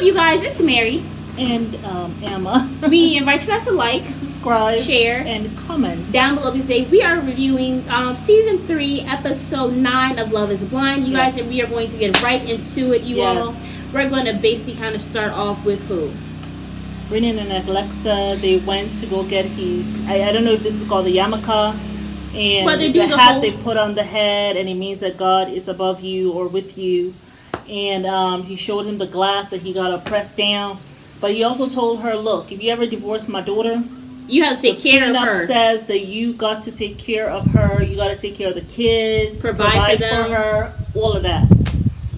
You guys, it's Mary. And Emma. We invite you guys to like, Subscribe, share, and comment down below this day. We are reviewing season 3, episode 9 of Love Is Blind. You guys, and we are going to get right into it. All, we're going to basically kind of start off with who? Brennan and Alexa. They went to go get his. I don't know if this is called the yarmulke. And but it's the hat they put on the head, and it means that God is above you or with you. And he showed him the glass that he got to press down. But he also told her, look, if you ever divorce my daughter, you have to take care of her. Says that you got to take care of her. You got to take care of the kids, provide for her, all of that.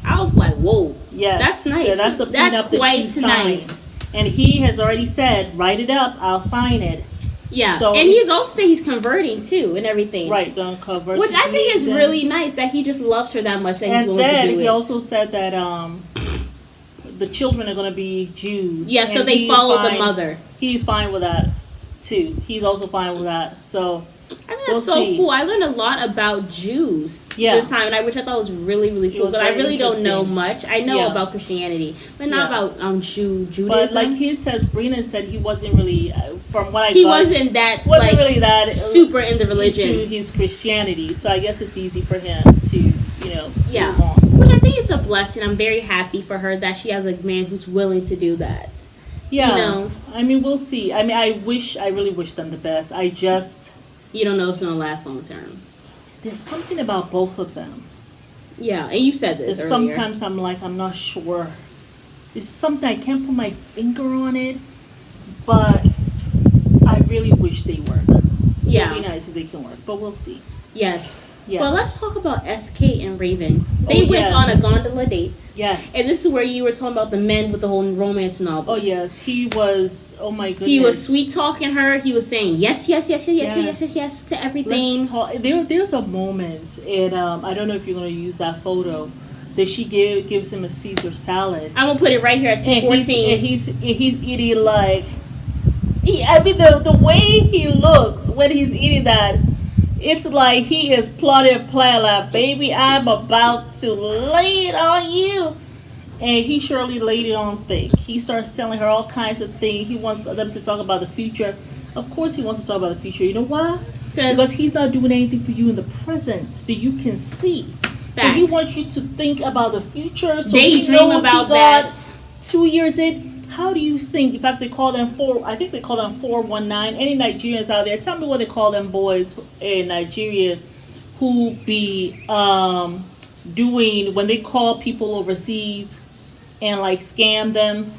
I was like, whoa, yes, that's nice. So that's quite nice. And he has already said, write it up. I'll sign it. Yeah, so, and he's also saying he's converting too and everything. Right, gonna convert. Which I think is really nice that he just loves her that much that he's willing to do it. And he also said that the children are going to be Jews. Yes, because they follow the mother. He's fine with that, too. He's also fine with that. So, I think that's cool. I learned a lot about Jews this time, which I thought was really, really cool. Because I really don't know much. I know about Christianity, but not about Judaism. But like he says, Brennan said he wasn't really, from what I he wasn't really that super into religion. Into his Christianity. So I guess it's easy for him to, move on. Which I think is a blessing. I'm very happy for her that she has a man who's willing to do that. Yeah. I mean, we'll see. I mean, I really wish them the best. You don't know if it's going to last long term. There's something about both of them. Yeah, and you said this earlier. Sometimes I'm like, I'm not sure. There's something, I can't put my finger on it, but I really wish they work. Yeah. It would be nice if they can work, but we'll see. Yes. Yeah. Well, let's talk about SK and Raven. They went on a gondola date. Yes. And this is where you were talking about the men with the whole romance novels. Oh, yes. He was, oh my goodness. He was sweet-talking her. He was saying yes to everything. There's a moment, and I don't know if you're going to use that photo, that she gives him a Caesar salad. I'm going to put it right here at 2:14. And he's eating like... the way he looks when he's eating that... It's like he has plotted a plan like, baby, I'm about to lay it on you. And he surely laid it on thick. He starts telling her all kinds of things. He wants them to talk about the future. Of course he wants to talk about the future. You know why? Because he's not doing anything for you in the present that you can see. Facts. So he wants you to think about the future. So they dream about that. 2 years in. How do you think? In fact, they call them 419. Any Nigerians out there, tell me what they call them boys in Nigeria who be doing when they call people overseas and like scam them,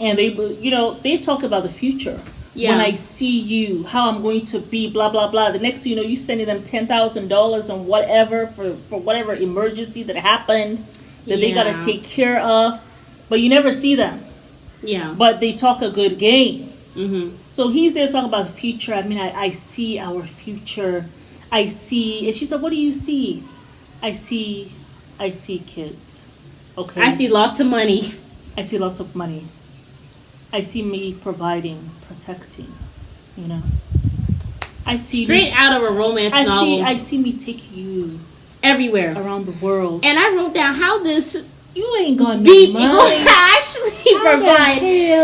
and they talk about the future. Yeah. When I see you, how I'm going to be, blah blah blah. The next thing you know, you sending them $10,000 and whatever for whatever emergency that happened that they gotta take care of, but you never see them. Yeah. But they talk a good game. Mm-hmm. So he's there talking about the future. I mean, I see our future. And she said, what do you see? I see kids. Okay. I see lots of money. I see lots of money. I see me providing, protecting, I see straight out of a romance novel. I see me take you everywhere around the world. And I wrote down how this... You ain't got no money. Actually provide.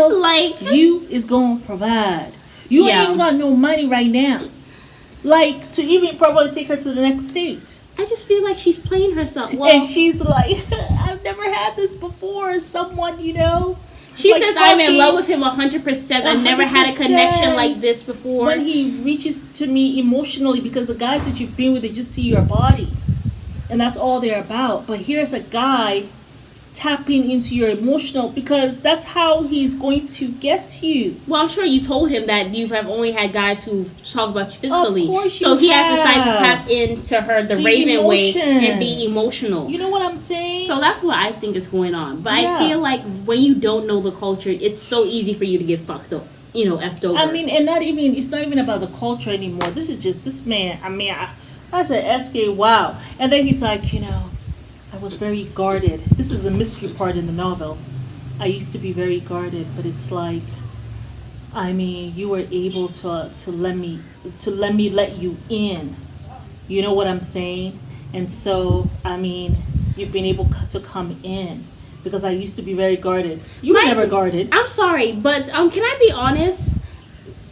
Like you is gonna provide. You ain't got no money right now. Like to even probably take her to the next state. I just feel like she's playing herself. Well, and she's like, I've never had this before. Someone, She says I'm in love with him 100%. I've never had a connection like this before. When he reaches to me emotionally, because the guys that you've been with, they just see your body, and that's all they're about. But here's a guy tapping into your emotional, because that's how he's going to get you. Well, I'm sure you told him that you have only had guys who've talked about you physically. Of course so he has decided to tap into her the Raven way and be emotional. You know what I'm saying? So that's what I think is going on. But I feel like when you don't know the culture, it's so easy for you to get fucked up, effed over. I mean, and it's not even about the culture anymore. This is just this man. I mean, I said, SK, wow. And then he's like, I was very guarded. This is the mystery part in the novel. I used to be very guarded, but it's like, I mean, you were able to let me let you in. You know what I'm saying? And so, I mean, you've been able to come in. because I used to be very guarded. You were never guarded. I'm sorry, but can I be honest?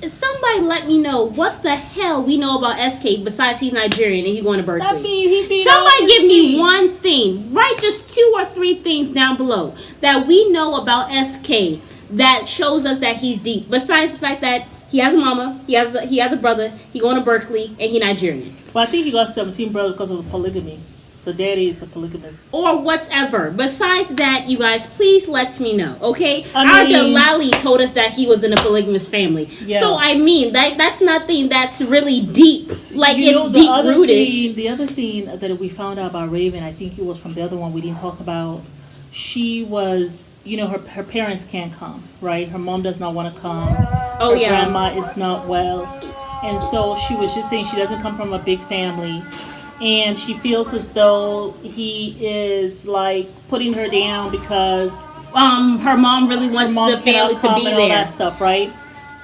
Somebody let me know what the hell we know about SK besides he's Nigerian and he's going to Berkeley. I mean, he beat Somebody give me one thing, write just 2 or 3 things down below that we know about SK that shows us that he's deep. Besides the fact that he has a mama, he has a brother, he going to Berkeley, and he Nigerian. Well, I think he got 17 brothers because of the polygamy. The daddy is a polygamist. Or whatever. Besides that, you guys, please let me know, okay? Our Delali told us that he was in a polygamous family. Yeah. So, I mean, that's nothing that's really deep. Like, it's deep-rooted. The other thing that we found out about Raven, I think it was from the other one we didn't talk about. She was, her parents can't come, right? Her mom does not want to come. Oh, her grandma is not well. And so she was just saying she doesn't come from a big family. And she feels as though he is like putting her down because her mom really wants the family to be there. All that stuff, right?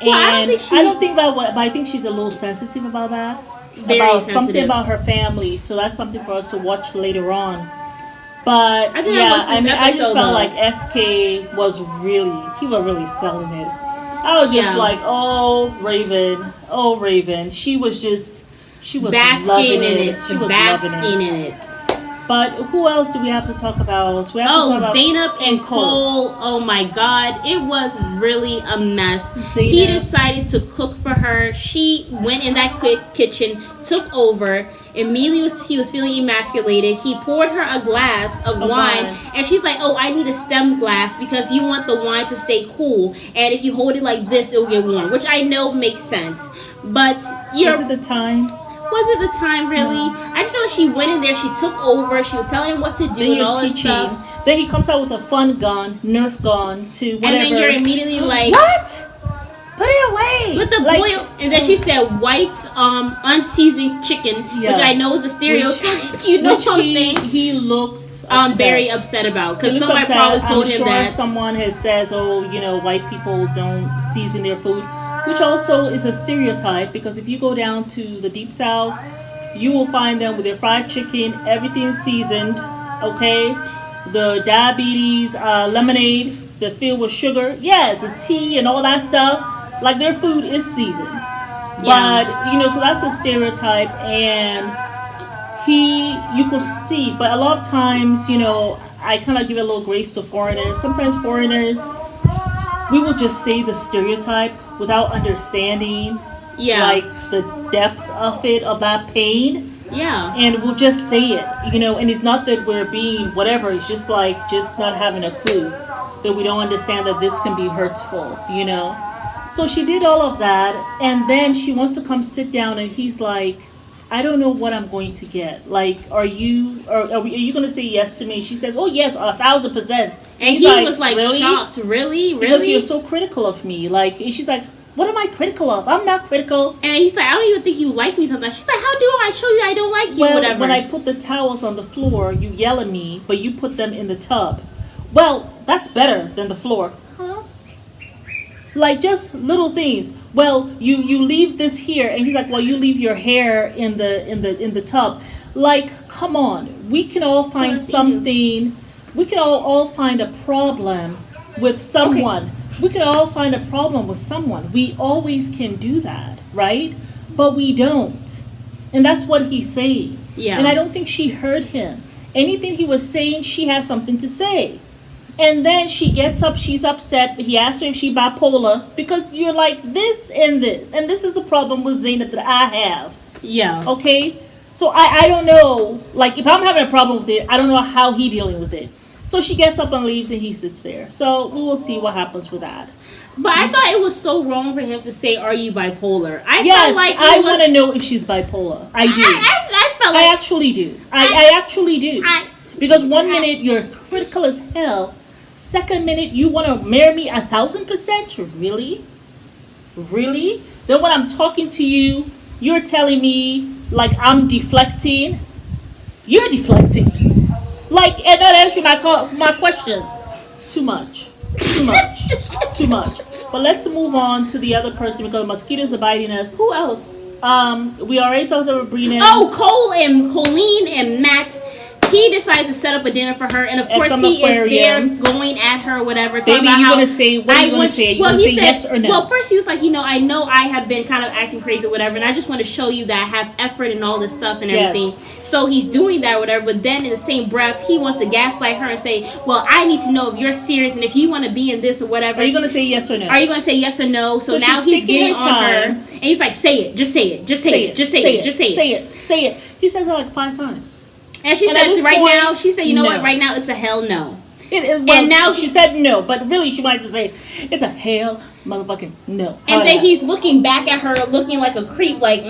Well, and I don't think that, but I think she's a little sensitive about that. Very about sensitive. Something about her family. So that's something for us to watch later on. But I just felt like SK was really selling it. I was just like, oh Raven. She was basking in it. She was basking in it. But who else do we have to talk about? Zainab and Cole. Oh my God. It was really a mess. Zainab. He decided to cook for her. She went in that kitchen, took over. Immediately he was feeling emasculated. He poured her a glass of wine. And she's like, oh, I need a stem glass because you want the wine to stay cool. And if you hold it like this, it will get warm. Which I know makes sense. But is it the time? Was it the time, really? I just feel like she went in there, she took over, she was telling him what to do and all this stuff. Then he comes out with a fun gun, Nerf gun, to whatever. And then you're immediately like, what? Put it away. With the boil. And then she said white, unseasoned chicken, which I know is a stereotype. What I'm saying? He looked very upset about. Because somebody probably told him that. Someone has says, white people don't season their food. Which also is a stereotype because if you go down to the Deep South, you will find them with their fried chicken, everything seasoned, okay? The diabetes, lemonade, the filled with sugar, yes, the tea and all that stuff. Like their food is seasoned. Yeah. But, so that's a stereotype and you could see, but a lot of times, I kind of give a little grace to foreigners. Sometimes foreigners, we will just say the stereotype without understanding like the depth of it, of that pain. Yeah. And we'll just say it, and it's not that we're being whatever, it's just not having a clue that we don't understand that this can be hurtful, So she did all of that, and then she wants to come sit down, and he's like, I don't know what I'm going to get. Like, are you going to say yes to me? She says, oh, yes, 1,000%. And he was like really? Shocked. Really? Because you're so critical of me. Like, she's like, what am I critical of? I'm not critical. And he's like, I don't even think you like me sometimes. She's like, how do I show you I don't like you? Whatever. When I put the towels on the floor, you yell at me, but you put them in the tub. Well, that's better than the floor. Huh? Like, just little things. Well, you leave this here, and he's like, well, you leave your hair in the tub. Like, come on, we can all find something. We can all find a problem with someone. Okay. We can all find a problem with someone. We always can do that, right? But we don't, and that's what he's saying. Yeah. And I don't think she heard him. Anything he was saying, she has something to say. And then she gets up, she's upset. He asked her if she bipolar because you're like this and this. And this is the problem with Zainab that I have. Yeah. Okay? So I don't know. Like, if I'm having a problem with it, I don't know how he dealing with it. So she gets up and leaves and he sits there. So we will see what happens with that. But I thought it was so wrong for him to say, are you bipolar? I want to know if she's bipolar. I do. I felt like... I actually do. I actually do. Because 1 minute you're critical as hell. Second minute, you want to marry me 1,000%? Really? Really? Then when I'm talking to you, you're telling me like I'm deflecting. You're deflecting. Like, and not answering my questions. Too much. Too much. But let's move on to the other person because mosquitoes are biting us. Who else? We already talked about Brina. Oh, Colleen and Matt. he decides to set up a dinner for her, and of course he is there going at her or whatever. Baby, about you how gonna say what are you gonna say? You gonna say yes or no? Well, first he was like, I know I have been kind of acting crazy or whatever, and I just want to show you that I have effort and all this stuff and everything. So he's doing that or whatever, but then in the same breath he wants to gaslight her and say, well, I need to know if you're serious and if you want to be in this or whatever. Are you gonna say yes or no? Are you gonna say yes or no? So now he's getting on her, and he's like, say it, just say it, just say it, just say it, just say it, say it. He says it like 5 times. And she says right now, she said, you know what, right now it's a hell no. Well, and now she said no, but really she wanted to say it's a hell motherfucking no. And then he's looking back at her, looking like a creep, like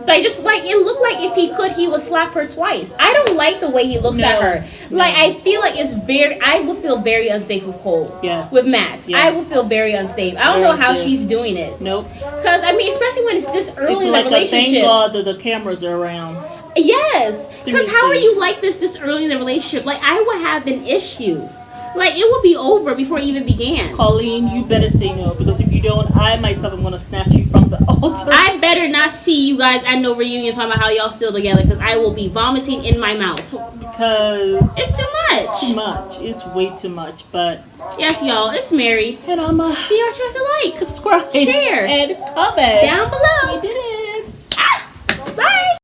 like just like it looked like if he could, he would slap her twice. I don't like the way he looks at her. Like I feel like I would feel very unsafe with Cole. Yes. With Max, I would feel very unsafe. I don't know how she's doing it. Nope. Because I mean, especially when it's this early in the relationship. Thank God that the cameras are around. Yes, because how are you like this early in the relationship? Like I would have an issue. Like it would be over before it even began. Colleen, you better say no, because if you don't, I myself am gonna snatch you from the altar. I better not see you guys at no reunion talking about how y'all still together, because I will be vomiting in my mouth. Because it's too much. It's too much. It's way too much. But yes, y'all, it's Mary. And I'm be sure to like, subscribe, share, and comment down below.